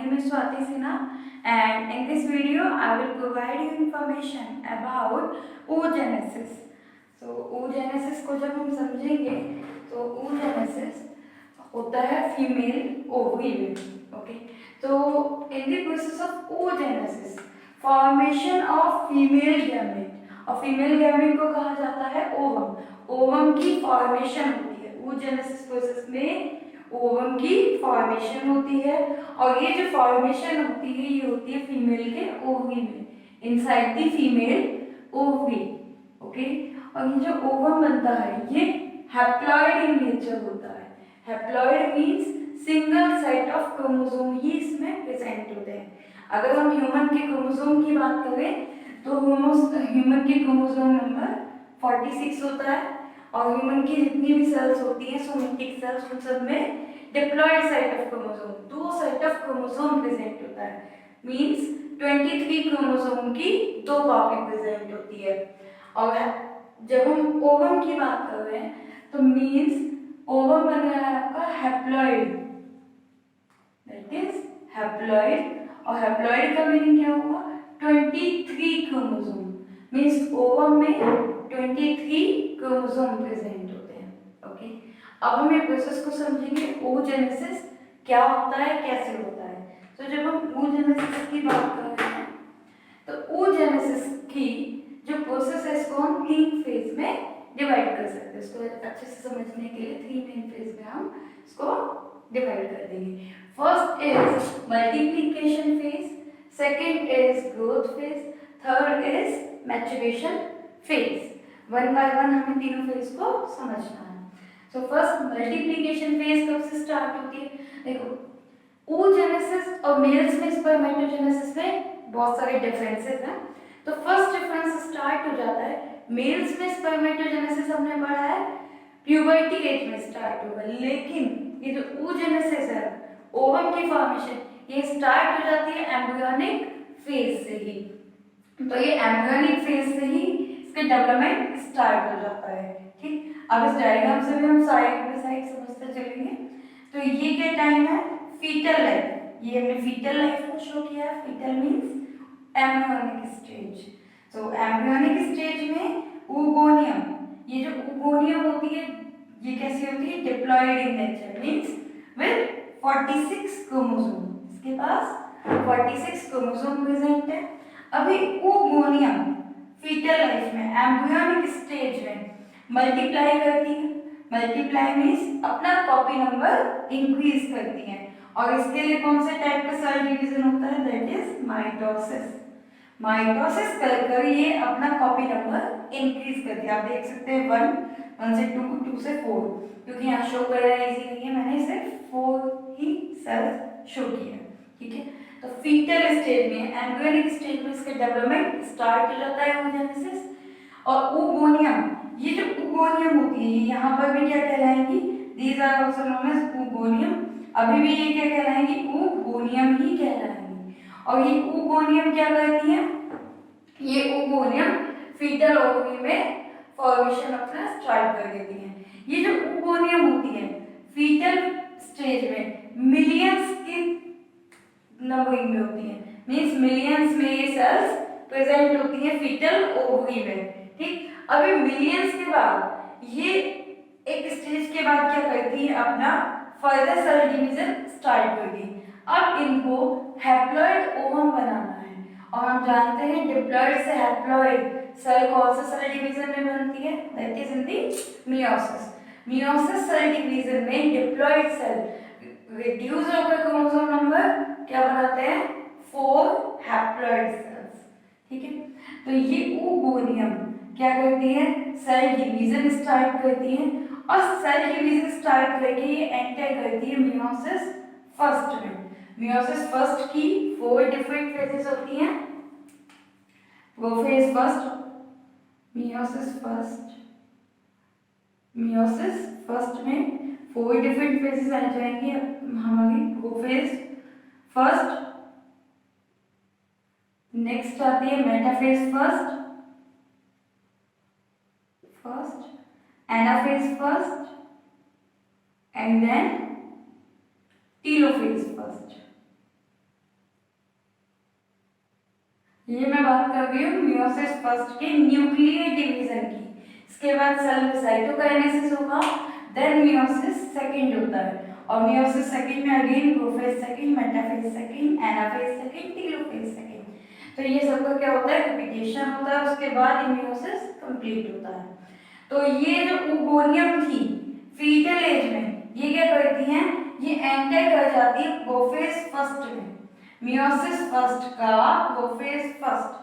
name is Swati Sinha, and in this video I will provide you information about oogenesis. So oogenesis को जब हम समझेंगे तो oogenesis होता है फीमेल ओवरी में. ओके, तो in the process of oogenesis formation of female gamete, और फीमेल गैमेट को कहा जाता है ओवम. ओवम की फॉर्मेशन होती है oogenesis प्रोसेस में. ओवम की फॉर्मेशन होती है और ये जो फॉर्मेशन होती है ये होती है फीमेल के ओवरी में, inside the female ovary. Okay, और ये जो ओवम बनता है ये हैप्लॉइड इन नेचर होता है. Haploid means single set of chromosome ही इसमें प्रेजेंट होते हैं. अगर हम ह्यूमन के क्रोमोसोम की बात करें तो ह्यूमन के क्रोमोसोम नंबर 46 होता है, और ह्यूमन की जितनी भी सेल्स होती हैं सोमेटिक सेल्स उन सब में diploid set of chromosome, 2 set of chromosome present होता है. मींस 23 क्रोमोसोम की 2 कॉपी प्रेजेंट होती है. और जब हम ओवम की बात कर रहे हैं तो मींस ओवम बन रहा है आपका हैप्लॉइड, दैट इज हैप्लॉइड. और हैप्लॉइड का मीनिंग क्या हुआ? 23 क्रोमोसोम. मींस ओवम में 23 क्रोमोसोम प्रेजेंट होते हैं. ओके, अब हम ये प्रोसेस को समझेंगे oogenesis क्या होता है, कैसे होता है. तो जब हम oogenesis की बात कर रहे हैं तो oogenesis की जो प्रोसेस है इसको हम 3 फेज में डिवाइड कर सकते हैं. इसको अच्छे से समझने के लिए 3 मेन फेज में हम इसको डिवाइड कर देंगे. First is multiplication phase, second is growth phase, third is maturation phase. One by one हमें तीनों फेज को समझना है. सो फर्स्ट मल्टीप्लिकेशन फेज कब से स्टार्ट होती है? देखो oogenesis और मेल्स में स्पर्मेटोजेनेसिस में बहुत सारे डिफरेंसेस हैं. तो फर्स्ट डिफरेंस स्टार्ट हो जाता है मेल्स में स्पर्मेटोजेनेसिस हमने पढ़ा है प्यूबर्टी एज में स्टार्ट होगा, लेकिन ये जो oogenesis है ओवम की फॉर्मेशन ये स्टार्ट हो जाती है एम्ब्रियोनिक फेज से ही. तो ये एम्ब्रियोनिक फेज से ही इसका डेवलपमेंट स्टार्ट हो जाता है. ठीक, अब इस डायग्राम से भी हम साइड बाय साइड समझते चलेंगे. तो ये क्या टाइम है? Fetal life. ये हमने फीटल लाइफ को शो किया है. Fetal means embryonic stage. तो एम्ब्रियोनिक स्टेज में oogonia, ये जो oogonia होती है ये कैसी होती है? Diploid in nature, means with 46 chromosome. इसके पास 46 क्रोमोसोम प्रेजेंट है. अभी oogonia फीटल लाइफ में एम्ब्रियोनिक स्टेज में मल्टीप्लाई करती है. मल्टीप्लाई मींस अपना कॉपी नंबर इंक्रीज करती है, और इसके लिए कौन से टाइप का सेल डिवीजन होता है? That is mitosis. माइटोसिस कर ये अपना कॉपी नंबर इंक्रीज करती है. आप देख सकते हैं 1 से 2, 2 से 4, क्योंकि यहाँ शो कर रहा है इजी नहीं है, मैंने सिर्फ 4 ही सेल्स शो किया. ठीक है, तो फीटल स्टेज में एम्ब्रियोनिक स्टेज में इसका डेवलपमेंट स्टार्ट हो जाता है oogenesis. और oogonia, ये जो oogonia होती है यहाँ पर भी क्या कहलाएंगी? These are also known as oogonia. अभी भी ये क्या कहलाएंगी? ओगोनियम ही कहलाएंगी. और ये oogonia क्या करती है? ये oogonia फीटल ओवरी में फॉर्मेशन अपना स्टार्ट कर देती है. ये जो oogonia होती है फीटल स्टेज में मिलियंस की नंबरिंग में होती है. मींस मिलियंस में ये सेल्स प्रेजेंट होती है फीटल ओवरी में. ठीक, अभी मिलियंस के बाद ये एक स्टेज के बाद क्या करती है? अपना फर्दर सेल डिवीजन स्टार्ट करती है. अब इनको हैप्लॉइड ओवम बनाना है, और हम जानते हैं डिप्लॉइड से हैप्लॉइड सेल कौन सा सेल डिवीजन में बनती है? That is in the meiosis. Meiosis cell division में डिप्लॉइड सेल रिड्यूस होकर क्रोमोसोम नंबर क्या बनाते हैं? 4 हैप्लॉइड सेल्स. ठीक है, तो ये oogonia क्या करती है? सेल डिवीजन स्टार्ट करती है, और सेल डिवीजन स्टार्ट करके ये एंटर करती है मियोसिस फर्स्ट में. मियोसिस फर्स्ट की 4 डिफरेंट फेजेस होती हैं. प्रोफेज फर्स्ट, मियोसिस फर्स्ट में 4 डिफरेंट फेजेस आ जाएंगी हमारी. प्रोफेज फर्स्ट, नेक्स्ट आती है metaphase first, anaphase first, and then telophase first. ये मैं बात कर रही हूँ मियोसिस फर्स्ट के न्यूक्लियर डिवीजन की। इसके बाद सेल साइटोकाइनेसिस होगा, देन मियोसिस सेकंड होता है, और मियोसिस सेकंड में again prophase second, metaphase second, anaphase second, telophase second. तो ये सबका क्या होता है, रिपीटेशन होता है, उसके बाद मियोसिस कंप्लीट होता है। तो ये जो ओगोनियम थी फीटल एज में, ये क्या करती हैं, ये एंटर कर जाती है प्रोफेज फर्स्ट में, मियोसिस फर्स्ट का प्रोफेज फर्स्ट,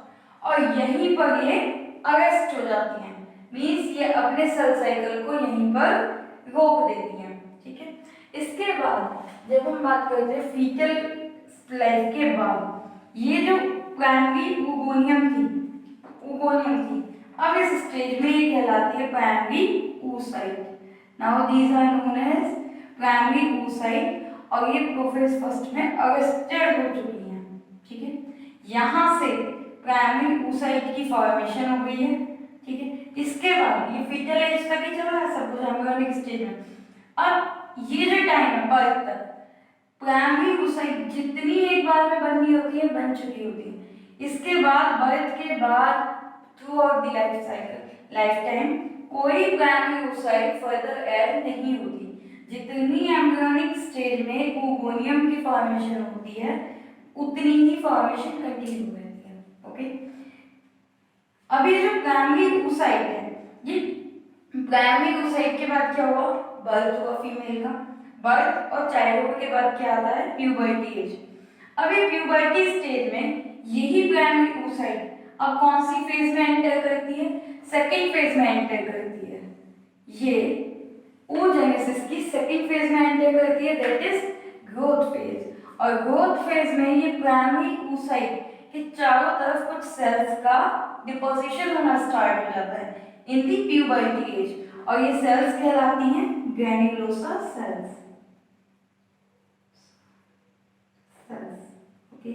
और यहीं पर ये अरेस्ट हो जाती हैं, मींस ये अपने सेल साइकिल को यहीं पर रोक देती हैं। ठीक है, इसके बाद जब हम बात करते हैं फीटल लाइफ के बाद, ये जो प्राइमरी ओगोनियम थी, अब इस स्टेज में ये कहलाती है primary oocyte। Now these are known as primary oocyte, और ये प्रोफेज फर्स्ट में अरेस्टेड हो चुकी हैं। ठीक है, यहाँ से प्राइमरी oocyte की फॉर्मेशन हो गई है। ठीक है, इसके बाद ये फीटल एज तक ही चला है सब कुछ एम्ब्रियोनिक स्टेज में। अब ये जो टाइम है बर्थ तक, प्राइमरी oocyte जितनी एक बार में बननी होती है बन चुकी होती है। इसके बाद बर्थ के बाद through out the life cycle, life time, कोई प्राइमरी oocyte फर्दर ऐड नहीं होती। जितनी एम्ब्रियोनिक स्टेज में ओगोनियम की फॉर्मेशन होती है उतनी ही फॉर्मेशन कंटिन्यू रहती है। ओके, अब ये जो प्राइमरी oocyte है, ये प्राइमरी oocyte के बाद क्या हुआ, बर्थ हुआ फीमेल का, बर्थ और चाइल्डहुड के बाद क्या आता है, प्यूबर्टी एज। अब ये प्यूबर्टी स्टेज में यही प्राइमरी oocyte अब कौन सी फेज में एंटर करती है, सेकंड फेज में एंटर करती है। ये oogenesis की सेकंड फेज में एंटर करती है, दैट इज ग्रोथ फेज। और ग्रोथ फेज में ये प्राइमरी oocyte के चारों तरफ कुछ सेल्स का डिपोजिशन होना स्टार्ट हो जाता है इन दी प्यूबर्टी एज, और ये सेल्स कहलाती हैं ग्रैन्युलोसा सेल्स। ओके,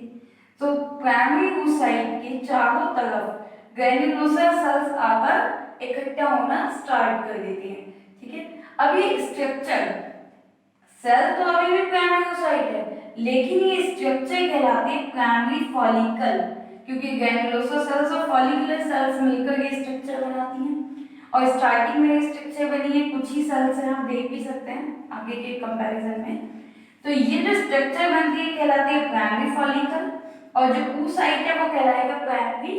तो प्राइमरी oocyte के चारों तरफ ग्रैन्युलोसा सेल्स आकर इकट्ठा होना स्टार्ट कर देती हैं। ठीक है, अब ये स्ट्रक्चर, सेल तो अभी भी प्राइमरी oocyte है, लेकिन ये स्ट्रक्चर कहलाते हैं प्राइमरी फॉलिकल, क्योंकि ग्रैन्युलोसा सेल्स और फॉलिकुलर सेल्स मिलकर ये स्ट्रक्चर बनाती हैं। और स्टार्टिंग में ये स्ट्रक्चर बनी है, कुछ ही सेल्स हैं, आप देख भी सकते हैं आगे के कंपैरिजन में। तो ये जो स्ट्रक्चर बनती है कहलाती है प्राइमरी फॉलिकल, और जो oocyte है वो कहलाएगा प्राइमरी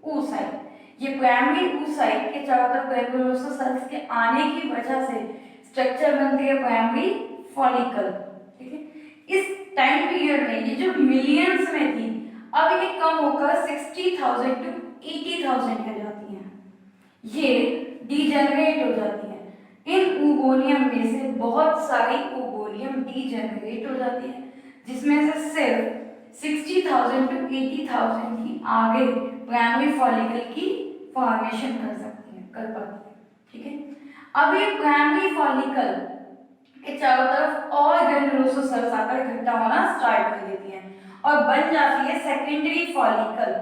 oocyte। ये प्राइमरी oocyte के चारों तरफ ग्रैन्युलोसा सेल्स के आने की वजह से स्ट्रक्चर बनती है प्राइमरी फॉलिकल। ठीक है, इस टाइम पीरियड में ये जो मिलियंस में थी, अब ये कम होकर 60,000 to 80,000 हो जाती हैं, ये डीजेनरेट हो जाती हैं। इन ओगोनियम में से बहुत सारी ओगोनियम डीजेनरेट हो जाती है, जिसमें से सिर्फ 60,000 to 80,000 ही आगे प्राइमरी फॉलिकल की फॉर्मेशन कर सकती है, कर पाती है। ठीक है, अब ये प्राइमरी फॉलिकल के चारों तरफ और ग्रैन्युलोसा सेल्स आकर इकट्ठा होना स्टार्ट कर देती हैं और बन जाती है सेकेंडरी फॉलिकल।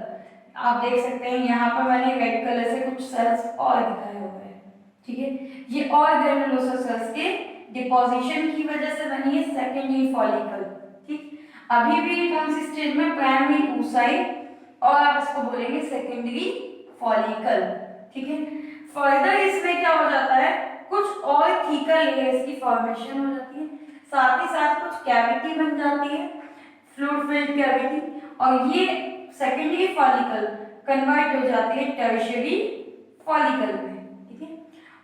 आप देख सकते हैं यहाँ पर मैंने रेड कलर से कुछ सेल्स और दिखाए हुए हैं। ठीक है, ये और ग्रैन्युलोसा सेल्स के डिपोजिशन की वजह से बनी है सेकेंडरी फॉलिकल। ठीक, अभी भी कौन सी स्टेज में, प्राइमरी oocyte, और आप इसको बोलेंगे सेकेंडरी फॉलिकल। ठीक है, फर्दर इसमें क्या हो जाता है, कुछ और थीकर लेयर्स की फॉर्मेशन हो जाती है, साथ ही साथ कुछ कैविटी बन जाती है, फ्लूइड फिल्ड कैविटी, और ये सेकेंडरी फॉलिकल कन्वर्ट हो जाती है टर्शियरी फॉलिकल में। ठीक है,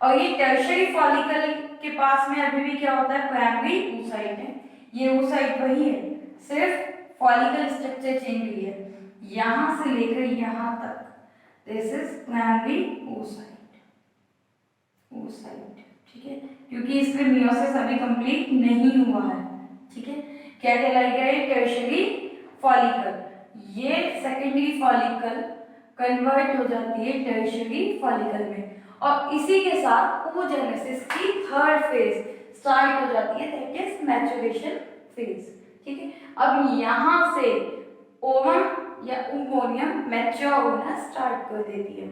और ये टर्शियरी फॉलिकल के पास में अभी भी क्या होता है, प्राइमरी oocyte है। ये oocyte वही है, सिर्फ फॉलिकल स्ट्रक्चर चेंज हुई है, यहां से लेकर यहां तक, दिस इज प्राइमरी oocyte। ठीक है, क्योंकि इसमें मियोसिस अभी कंप्लीट नहीं हुआ है। ठीक है, क्या कहलाएगा ये, टर्शियरी फॉलिकल। ये सेकेंडरी फॉलिकल कन्वर्ट हो जाती है टर्शियरी फॉलिकल में, और इसी के साथ oogenesis की थर्ड फेज स्टार्ट हो जाती है, दैट इज मैच्योरेशन फेज। ठीक है, अब यहाँ से ओवम या ओगोनियम मैच्योर होना स्टार्ट कर देती है।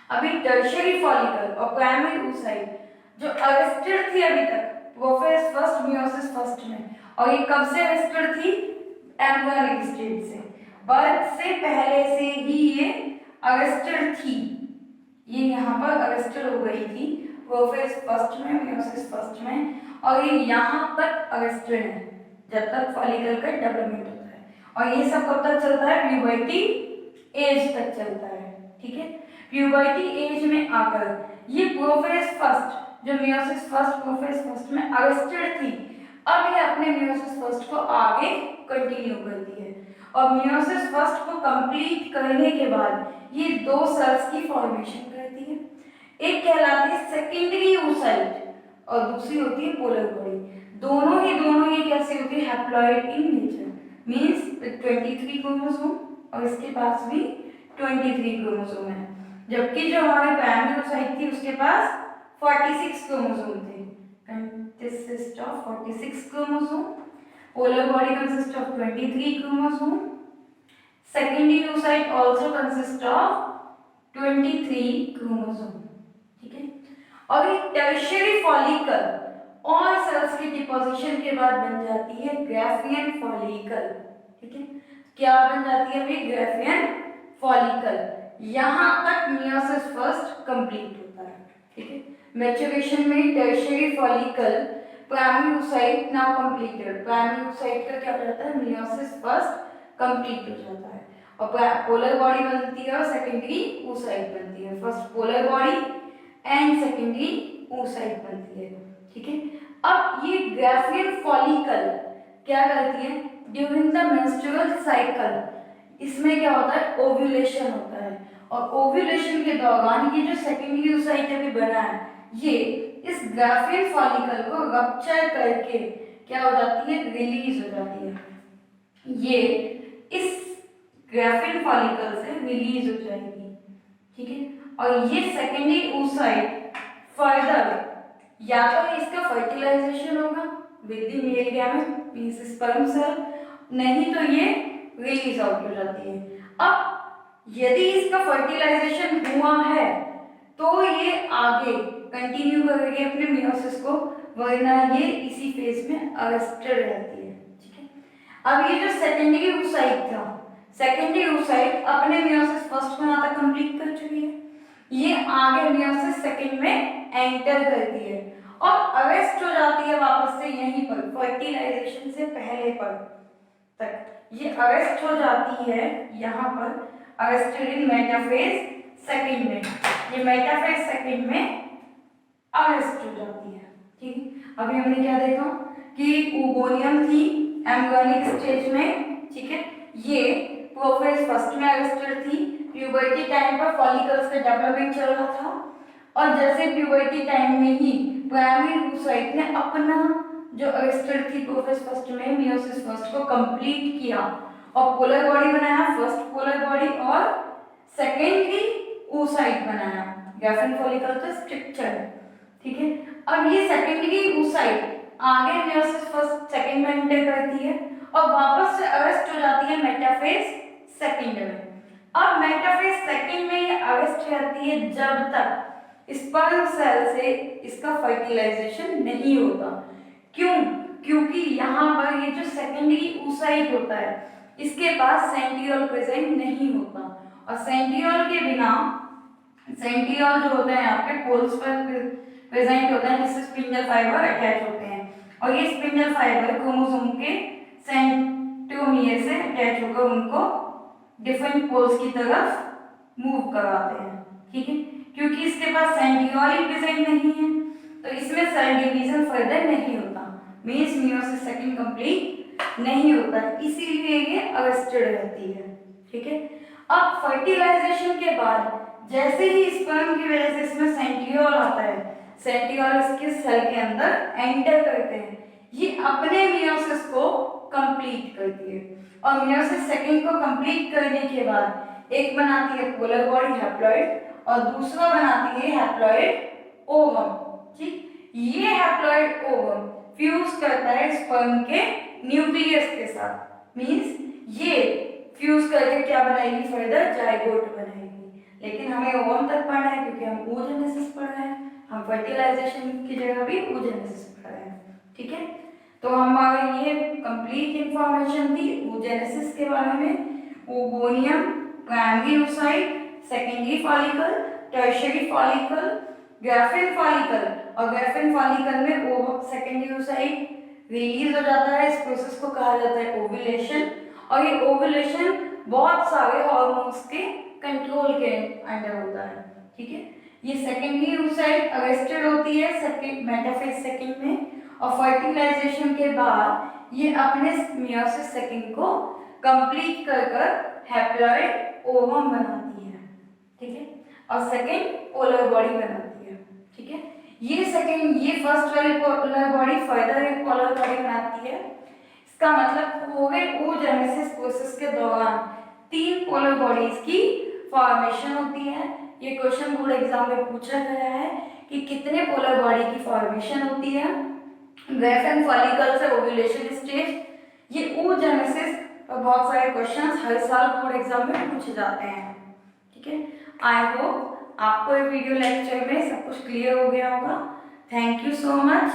अभी टर्शियरी फॉलिकल और प्राइमरी oocyte जो अरेस्टेड थी अभी तक प्रोफेज फर्स्ट, मियोसिस फर्स्ट में, और ये कब से अरेस्टेड थी, एम्ब्रियोनिक स्टेज से, बर्थ से पहले से ही ये अरेस्टेड थी, ये यहाँ पर अरेस्टेड हो गई थी प्रोफेज फर्स्ट में, मियोसिस फर्स्ट में, और ये यहाँ तक अरेस्टेड है जब तक फॉलिकल का डेवलपमेंट होता है। और ये सब कब तक चलता है? प्यूबर्टी एज तक चलता है, ठीक है। प्यूबर्टी एज में आकर ये प्रोफेज फर्स्ट, जो मियोसिस फर्स्ट प्रोफेज फर्स्ट में अरेस्टेड थी, अब ये अपने मियोसिस फर्स्ट को आगे कंटिन्यू करती है। और मियोसिस फर्स्ट को कंप्लीट करने के बाद ये दो सेल्स की फॉर्मेशन करती है, एक कहलाती है सेकेंडरी oocyte और दूसरी होती है पोलर बॉडी। दोनों ये कैसे होती है? हैप्लॉइड इन नेचर, मींस 23 क्रोमोसोम और इसके पास भी 23 क्रोमोसोम है, जबकि जो हमारे प्राइमरी oocyte थी उसके पास 46 क्रोमोसोम थे, consist of 46 chromosome. Polar body consist of 23 chromosome. Secondary oocyte also consist of 23 chromosome, ठीक है। और ये टर्शियरी फॉलिकल और सेल्स की डिपोजिशन के बाद बन जाती है ग्राफियन फॉलिकल, ठीक है। क्या बन जाती है अभी? Graafian follicle. यहाँ तक मियोसिस फर्स्ट कंप्लीट होता है, ठीक है। मैच्योरेशन में tertiary follicle, primary oocyte now completed. Primary oocyte का क्या हो जाता है? मियोसिस फर्स्ट कंप्लीट हो जाता है और पोलर बॉडी बनती है और सेकेंडरी oocyte बनती है। First polar body and secondary oocyte बनती है, ठीक है। अब ये ग्राफियन फॉलिकल क्या करती है? ड्यूरिंग द मेंस्ट्रुअल साइकिल इसमें क्या होता है? ओव्यूलेशन होता है, और ओव्यूलेशन के दौरान ये जो सेकेंडरी oocyte अभी बना है, ये इस ग्राफियन फॉलिकल को रप्चर करके क्या हो जाती है? रिलीज हो जाती है। ये इस ग्राफियन फॉलिकल से रिलीज हो जाएगी, ठीक है। और ये सेकेंडरी oocyte फर्दर या तो इसका फर्टिलाइजेशन होगा with the male gamete means sperm cell, नहीं तो ये रिलीज आउट हो जाती है। अब यदि इसका फर्टिलाइजेशन हुआ है तो ये आगे कंटिन्यू करेगी अपने मियोसिस को, वरना ये इसी फेज में अरेस्टेड रहती है, ठीक है। अब ये जो सेकेंडरी oocyte था, सेकेंडरी oocyte अपने मियोसिस फर्स्ट में यहाँ तक कंप्लीट कर चुकी है, ये आगे मियोसिस सेकेंड में एंटर करती है और अरेस्ट हो जाती है वापस से यहीं पर फर्टिलाइजेशन से पहले पर तक। ये अरेस्ट हो जाती है यहाँ पर, अरेस्टेड इन मेटाफेज सेकेंड में, ये मेटाफेज सेकेंड में अरेस्ट हो जाती है, ठीक है। अभी हमने क्या देखा कि ओगोनियम थी एम्ब्रियोनिक स्टेज में, ठीक है। ये प्रोफेज फर्स्ट में अरेस्टेड थी, प्यूबर्टी टाइम पर फॉलिकल्स का डेवलपमेंट चल रहा था, और जैसे प्यूबर्टी टाइम में ही प्राइमरी oocyte ने अपना जो अरेस्टेड थी प्रोफेज फर्स्ट में मियोसिस फर्स्ट को कंप्लीट किया और पोलर बॉडी बनाया, फर्स्ट पोलर बॉडी और सेकेंडरी oocyte बनाया। ग्राफियन फॉलिकल का स्ट्रक्चर, ठीक है। अब ये सेकेंडरी oocyte आगे मियोसिस फर्स्ट सेकेंड में एंटर करती है और वापस से अरेस्ट हो जाती है मेटाफेज सेकेंड में। अब मेटाफेज सेकेंड में ये अरेस्ट रहती है जब तक स्पर्म सेल से इसका फर्टिलाइजेशन नहीं होता। क्यों? क्योंकि यहाँ पर ये जो सेकेंडरी oocyte होता है इसके पास सेंट्रियोल प्रेजेंट नहीं होता, और सेंट्रियोल के बिना, सेंट्रियोल जो होते हैं आपके पोल्स पर प्रेजेंट होता है जिससे स्पिंडल फाइबर अटैच होते हैं, और ये स्पिंडल फाइबर क्रोमोसोम के सेंट्रोमियर से अटैच होकर उनको डिफरेंट पोल्स की तरफ मूव कराते हैं, ठीक है। क्योंकि इसके पास सेंट्रियोल ही प्रेजेंट नहीं है तो इसमें सेल डिवीजन फर्दर नहीं होता, मींस मियोसिस सेकंड कंप्लीट नहीं होता, इसीलिए ये अरेस्टेड रहती है, ठीक है। अब फर्टिलाइजेशन के बाद जैसे ही स्पर्म की वजह से इसमें सेंट्रियोल आता है, सेंट्रियोल इसके सेल के अंदर एंटर करते हैं, ये अपने मियोसिस को कंप्लीट करती है, और मियोसिस सेकंड को कंप्लीट करने के बाद एक बनाती है पोलर बॉडी हैप्लॉइड और दूसरा बनाती है हैप्लॉइड ओवम, ठीक। ये हैप्लॉइड ओवम फ्यूज करता है स्पर्म के न्यूक्लियस के साथ, मींस ये फ्यूज करके क्या बनाएगी? फर्दर जाइगोट बनाएगी। लेकिन हमें ओवम तक पढ़ना है क्योंकि हम oogenesis पढ़ रहे हैं, हम फर्टिलाइजेशन की जगह भी oogenesis पढ़ रहे हैं, ठीक है। तो हमारा ये कंप्लीट इंफॉर्मेशन थी oogenesis के बारे में। ओवोनियम, primary oocyte, secondary follicle, tertiary follicle, Graafian follicle, और ग्राफिन फॉलिकल में सेकेंडरी oocyte रिलीज हो जाता है। इस प्रोसेस को कहा जाता है ओव्यूलेशन, और ये ओव्यूलेशन बहुत सारे हार्मोन्स के कंट्रोल के अंडर होता है। ठीक है, ये सेकेंडरी oocyte अरेस्टेड होती है सेकेंड मेटाफेज सेकेंड में, और फर्टिलाइजेशन के बाद ये अपने मियोसिस सेकेंड को कंप्लीट कर हैप्लॉइड ओवम बनाती है। ठीक है, और सेकेंड पोलर बॉडी बनाती है। ठीक है, ये फर्स्ट वाली पोलर बॉडी फर्दर एक पोलर बॉडी बनाती है। इसका मतलब पूरे oogenesis प्रोसेस के दौरान 3 पोलर बॉडीज की फॉर्मेशन होती है। ये क्वेश्चन बोर्ड एग्जाम में पूछा गया है कि कितने पोलर बॉडी की फॉर्मेशन होती है ग्राफिन फॉलिकल से ओव्यूलेशन स्टेज। ये oogenesis पर बहुत सारे क्वेश्चंस हर साल बोर्ड एग्जाम में पूछे जाते हैं। ठीक है, आई होप आपको ये वीडियो लेक्चर में सब कुछ क्लियर हो गया होगा। Thank you so much.